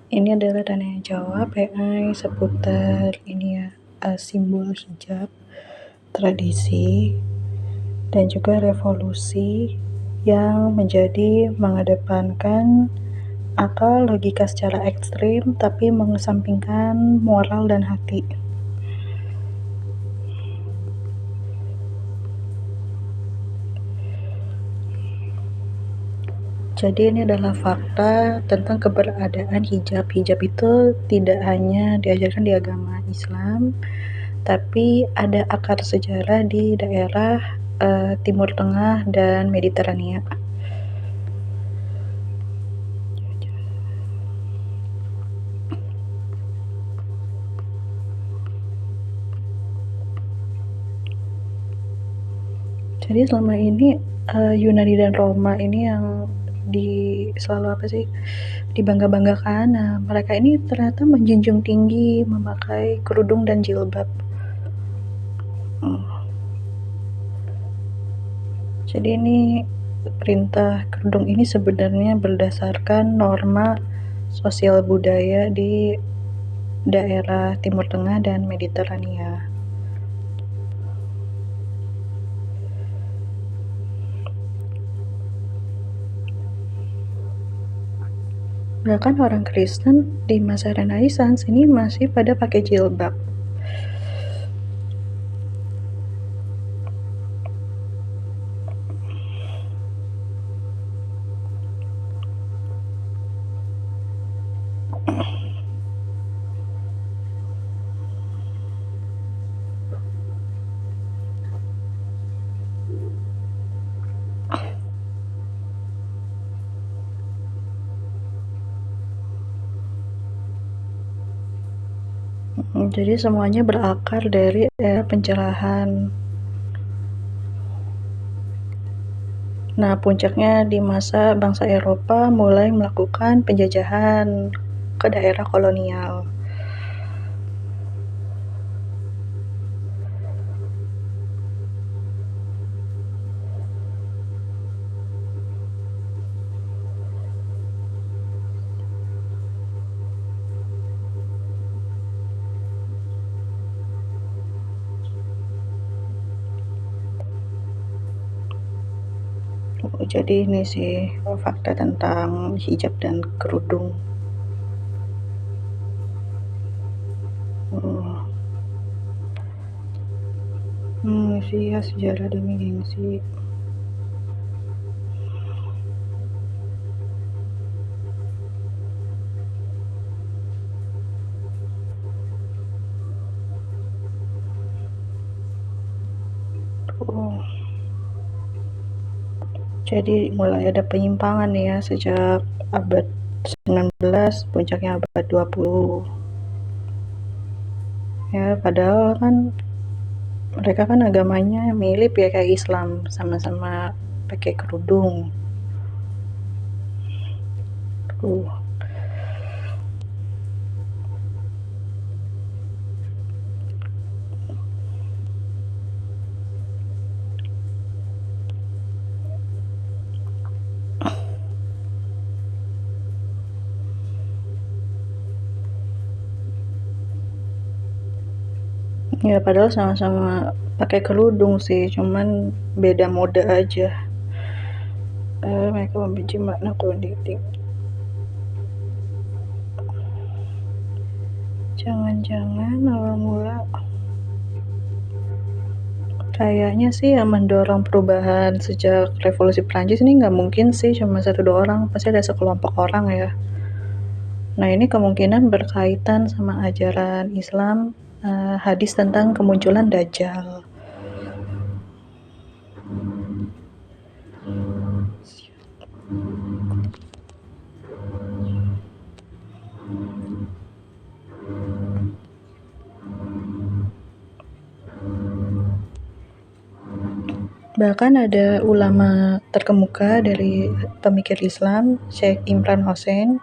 Ini adalah tanya jawab AI seputar ini ya, simbol hijab, tradisi, dan juga revolusi yang menjadi mengedepankan akal logika secara ekstrim tapi mengesampingkan moral dan hati. Jadi ini adalah fakta tentang keberadaan hijab. Hijab itu tidak hanya diajarkan di agama Islam, tapi ada akar sejarah di daerah Timur Tengah dan Mediterania. Jadi selama ini Yunani dan Roma ini yang selalu dibangga-banggakan. Nah, mereka ini ternyata menjunjung tinggi memakai kerudung dan jilbab. Jadi ini perintah kerudung ini sebenarnya berdasarkan norma sosial budaya di daerah Timur Tengah dan Mediterania. Bahkan orang Kristen di masa Renaissance ini masih pada pakai jilbab. Jadi semuanya berakar dari era pencerahan. Nah, puncaknya di masa bangsa Eropa mulai melakukan penjajahan ke daerah kolonial. Jadi ini sih fakta tentang hijab dan kerudung. Ya, sejarah demi gengsi. Jadi mulai ada penyimpangan ya sejak abad 19, puncaknya abad 20. Ya, padahal kan mereka kan agamanya mirip ya kayak Islam, sama-sama pakai kerudung. Ya padahal sama-sama pakai kerudung sih, cuman beda mode aja. Mereka membenci makna politik. Jangan-jangan awal mula kayaknya sih yang mendorong perubahan sejak revolusi Prancis ini nggak mungkin sih cuma 1-2 orang, pasti ada sekelompok orang ya. Nah, ini kemungkinan berkaitan sama ajaran Islam, hadis tentang kemunculan Dajjal. Bahkan ada ulama terkemuka dari pemikir Islam, Syekh Imran Hosein,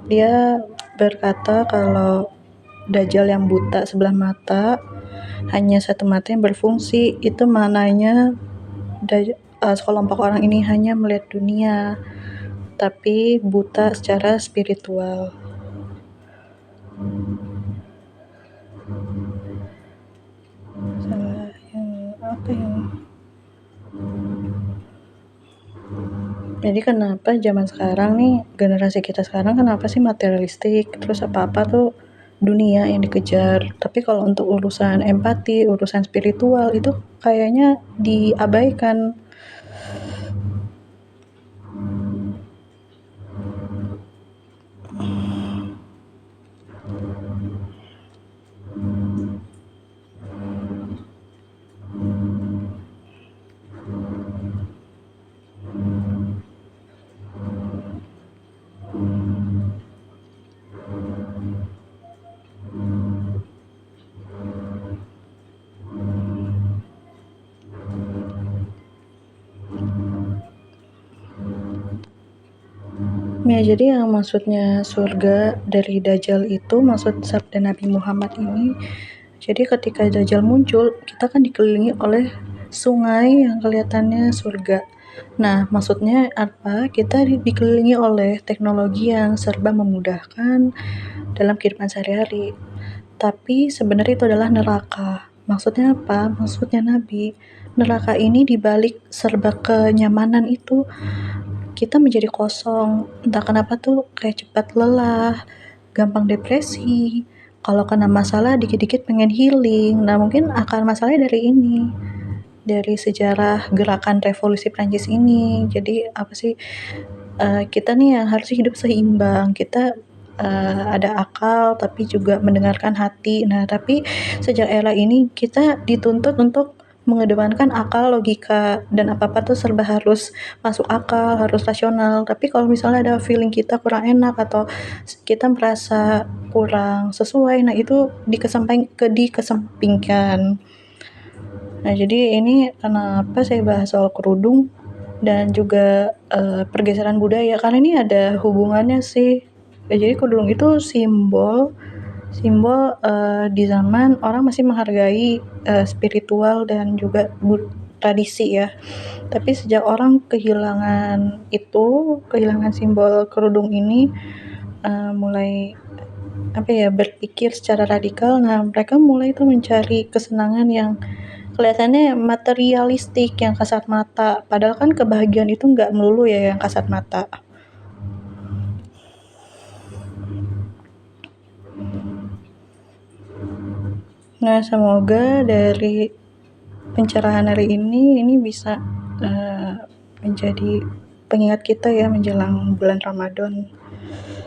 dia berkata kalau Dajjal yang buta sebelah mata, hanya satu mata yang berfungsi, itu maknanya sekelompok orang ini hanya melihat dunia, tapi buta secara spiritual. Masalah yang apa ya? Jadi kenapa zaman sekarang nih, generasi kita sekarang kenapa sih materialistik, terus apa-apa tuh dunia yang dikejar. Tapi kalau untuk urusan empati, urusan spiritual itu kayaknya diabaikan. Ya, jadi yang maksudnya surga dari Dajjal itu, maksud sabda Nabi Muhammad ini, jadi ketika Dajjal muncul, kita kan dikelilingi oleh sungai yang kelihatannya surga. Nah, maksudnya apa? Kita dikelilingi oleh teknologi yang serba memudahkan dalam kehidupan sehari-hari. Tapi sebenarnya itu adalah neraka. Maksudnya apa? Maksudnya Nabi, neraka ini dibalik serba kenyamanan itu kita menjadi kosong, entah kenapa tuh kayak cepat lelah, gampang depresi, kalau kena masalah dikit-dikit pengen healing. Nah, mungkin akar masalahnya dari ini, dari sejarah gerakan revolusi Prancis ini. Jadi apa sih, kita nih yang harus hidup seimbang, kita ada akal tapi juga mendengarkan hati. Nah, tapi sejak era ini kita dituntut untuk mengedepankan akal, logika, dan apa-apa tuh serba harus masuk akal, harus rasional. Tapi kalau misalnya ada feeling kita kurang enak atau kita merasa kurang sesuai, nah itu dikesampingkan. Nah, jadi ini kenapa saya bahas soal kerudung dan juga pergeseran budaya, karena ini ada hubungannya sih. Ya, jadi kerudung itu simbol di zaman orang masih menghargai spiritual dan juga tradisi ya. Tapi sejak orang kehilangan simbol kerudung ini, mulai apa ya, berpikir secara radikal. Nah, mereka mulai tuh mencari kesenangan yang kelihatannya materialistik, yang kasat mata. Padahal kan kebahagiaan itu nggak melulu ya yang kasat mata. Nah, semoga dari pencerahan hari ini bisa menjadi pengingat kita ya menjelang bulan Ramadan.